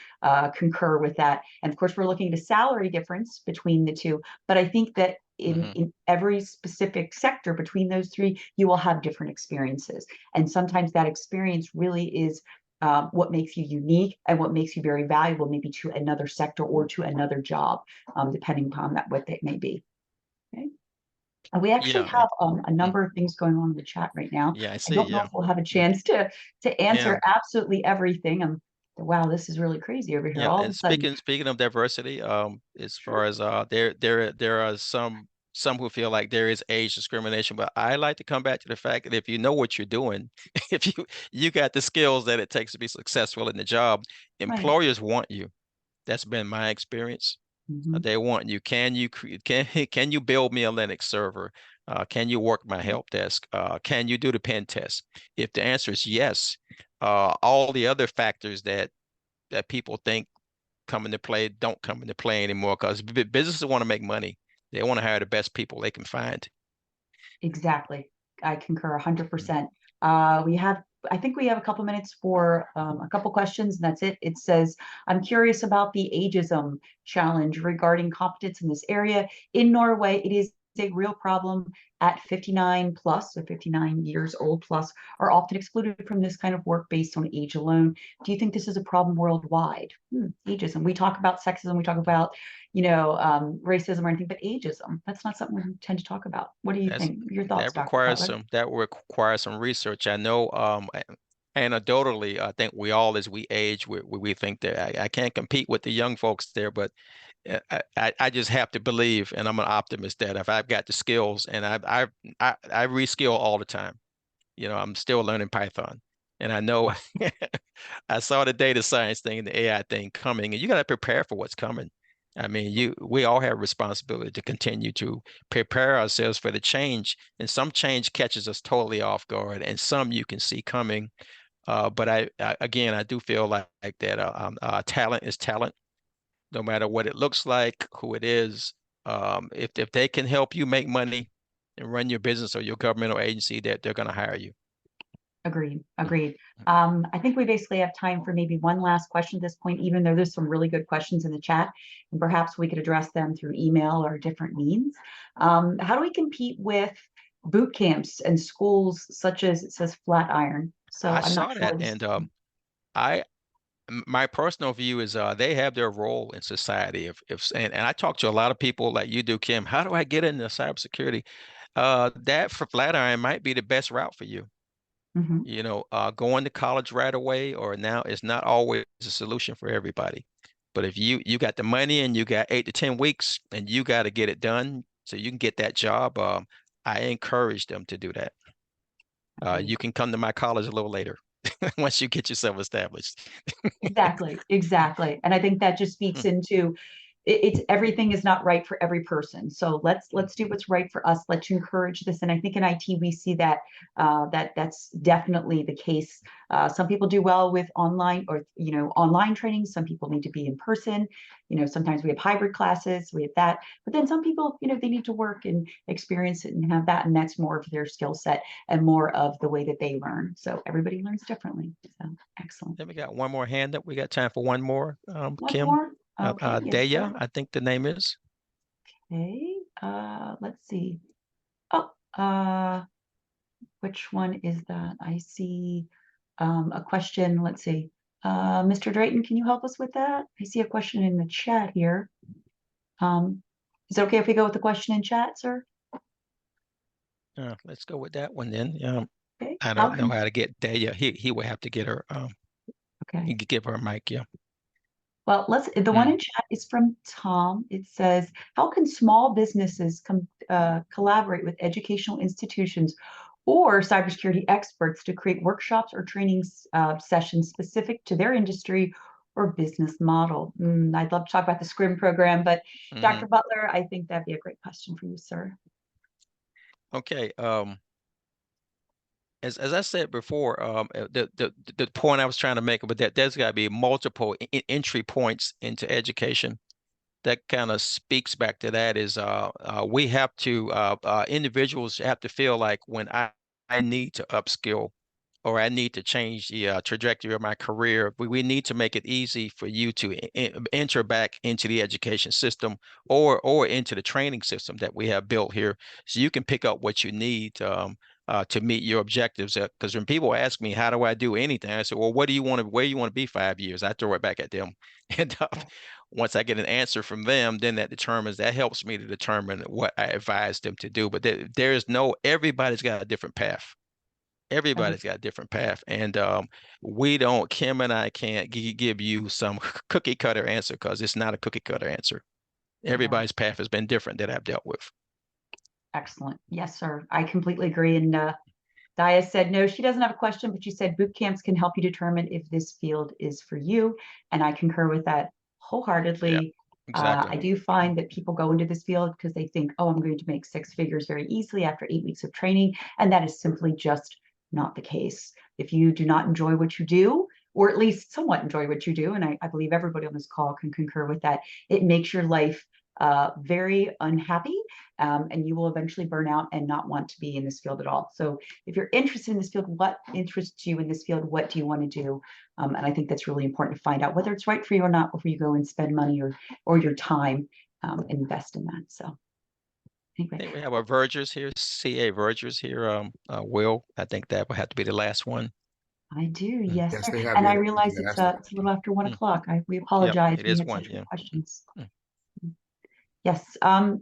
concur with that. And of course, we're looking at a salary difference between the two, but I think that in every specific sector between those three, you will have different experiences. And sometimes that experience really is what makes you unique and what makes you very valuable, maybe to another sector or to another job, depending upon what that may be. Okay. We actually Yeah. have a number of things going on in the chat right now. Yeah, I I see. don't know Yeah. if we'll have a chance to answer Yeah. absolutely everything. Wow, this is really crazy over here. Yeah. All of And a sudden, speaking of diversity, as far as there are some who feel like there is age discrimination, but I like to come back to the fact that if you know what you're doing, if you got the skills that it takes to be successful in the job, right. employers want you. That's been my experience. Mhm. They want you. Can you can you build me a Linux server? Can you work my help desk? Can you do the pen test? If the answer is yes, all the other factors that people think come into play don't come into play anymore because businesses want to make money. They want to hire the best people they can find. Exactly. I concur 100%. Mhm. I think we have a couple minutes for a couple questions, and that's it. It says, I'm curious about the ageism challenge regarding competence in this area. In Norway, it is a real problem at 59 plus, or 59 years old plus, are often excluded from this kind of work based on age alone. Do you think this is a problem worldwide? Ageism. We talk about sexism, we talk about racism or anything, but ageism, that's not something we tend to talk about. What do you That's think? Your thoughts, Dr. Butler? that requires some research. I know anecdotally, I think we all as we age, we think that I can't compete with the young folks there, but I just have to believe, and I'm an optimist, that if I've got the skills and I reskill all the time. I'm still learning Python, and I know I saw the data science thing and the AI thing coming, and you got to prepare for what's coming. I mean, we all have a responsibility to continue to prepare ourselves for the change, and some change catches us totally off guard, and some you can see coming. But again, I do feel like that talent is talent, no matter what it looks like, who it is. If they can help you make money and run your business or your governmental agency, that they're going to hire you. Agreed. Agreed. I think we basically have time for maybe one last question at this point, even though there's some really good questions in the chat, and perhaps we could address them through email or different means. How do we compete with boot camps and schools such as, it says, Flatiron? So I I'm saw not sure. that, and I my personal view is they have their role in society. If and I talk to a lot of people like you do, Kim. How do I get into cybersecurity? That for Flatiron might be the best route for you. Mhm. Going to college right away or now is not always a solution for everybody. But if you got the money and you got 8 to 10 weeks and you got to get it done so you can get that job, I encourage them to do that. Agreed. You can come to my college a little later once you get yourself established. Exactly, exactly. And I think that just speaks into it's everything is not right for every person. So let's do what's right for us. Let's encourage this. And I think in IT we see that that's definitely the case. Some people do well with online or online training. Some people need to be in person. Sometimes we have hybrid classes. We have that. But then some people, they need to work and experience it and have that. And that's more of their skill set and more of the way that they learn. So everybody learns differently. So excellent. Then we got one more hand up. We got time for one more. One Kim, more. Okay, yes, Daya, sir. I think the name is. Okay, let's see. Oh, which one is that? I see a question. Let's see. Mr. Drayton, can you help us with that? I see a question in the chat here. Is it okay if we go with the question in chat, sir? Let's go with that one then. Okay. I don't know how to get there. Yeah, he would have to get her. Okay. He could give her a mic. Yeah. Well, the one in chat is from Tom. It says, how can small businesses collaborate with educational institutions or cybersecurity experts to create workshops or training sessions specific to their industry or business model? I'd love to talk about the SCRIM program, but Dr. Butler, I think that'd be a great question for you, sir. Okay. As I said before, the point I was trying to make, but there's got to be multiple entry points into education. That kind of speaks back to that is we have to individuals have to feel like when I need to upskill or I need to change the trajectory of my career, we need to make it easy for you to enter back into the education system or into the training system that we have built here, so you can pick up what you need to meet your objectives. Because when people ask me, how do I do anything? I say, well, what do you want to, where you want to be 5 years? I throw it back at them. And once I get an answer from them, then that helps me to determine what I advise them to do. But there is everybody's got a different path. Everybody's got a different path. And Kim and I can't give you some cookie cutter answer because it's not a cookie cutter answer. Everybody's path has been different that I've dealt with. Excellent. Yes, sir. I completely agree. And Dia said, no, she doesn't have a question, but she said boot camps can help you determine if this field is for you. And I concur with that wholeheartedly. Yeah, exactly. I do find that people go into this field because they think, oh, I'm going to make 6 figures very easily after 8 weeks of training. And that is simply just not the case. If you do not enjoy what you do, or at least somewhat enjoy what you do, and I believe everybody on this call can concur with that, it makes your life very unhappy, and you will eventually burn out and not want to be in this field at all. So if you're interested in this field, what interests you in this field? What do you want to do? And I think that's really important to find out whether it's right for you or not before you go and spend money or your time and invest in that. So anyway. I think we have a Vergers here, CA Vergers here. Will, I think that would have to be the last one. I do, yes, Yes, sir. they have And I the realize it's a little after 1 o'clock. We apologize. Yep, it We is had one. such good Yeah. questions. Yes,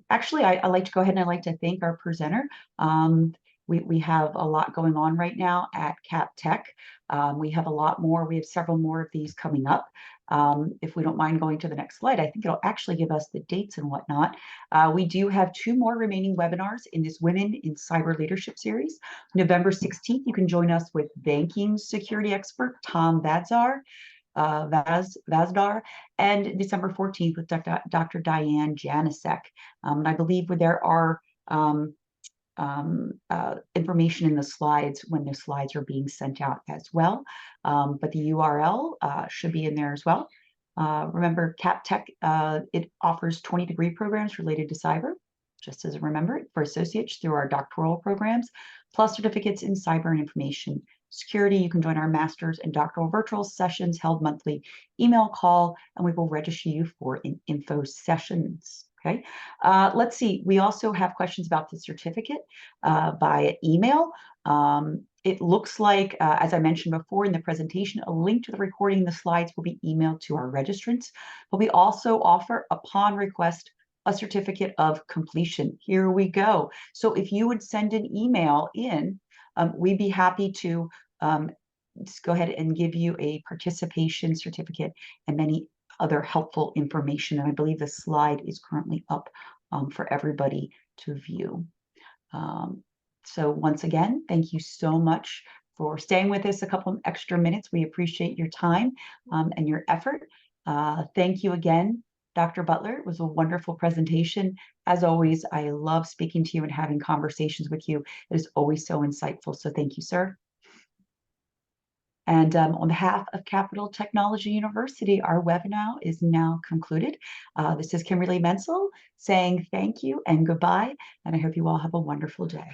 actually, I'd like to go ahead and I'd like to thank our presenter. We have a lot going on right now at Cap Tech. We have a lot more. We have several more of these coming up. If we don't mind going to the next slide, I think it'll actually give us the dates and whatnot. We do have 2 more remaining webinars in this Women in Cyber Leadership series. November 16th, you can join us with banking security expert Tom Vazdar, and December 14th with Dr. Diane Janicek. And I believe there are information in the slides when the slides are being sent out as well. But the URL should be in there as well. Remember, Cap Tech, it offers 20-degree programs related to cyber, just as a remember, for associates through our doctoral programs, plus certificates in cyber and information security. You can join our master's and doctoral virtual sessions held monthly, email, call, and we will register you for info sessions. Okay, let's see. We also have questions about the certificate via email. It looks like, as I mentioned before in the presentation, a link to the recording and the slides will be emailed to our registrants, but we also offer, upon request, a certificate of completion. Here we go. So if you would send an email in, we'd be happy to just go ahead and give you a participation certificate and many other helpful information. And I believe the slide is currently up for everybody to view. So once again, thank you so much for staying with us a couple of extra minutes. We appreciate your time and your effort. Thank you again, Dr. Butler. It was a wonderful presentation. As always, I love speaking to you and having conversations with you. It is always so insightful. So thank you, sir. And on behalf of Capital Technology University, our webinar is now concluded. This is Kimberly Menzel saying thank you and goodbye, and I hope you all have a wonderful day.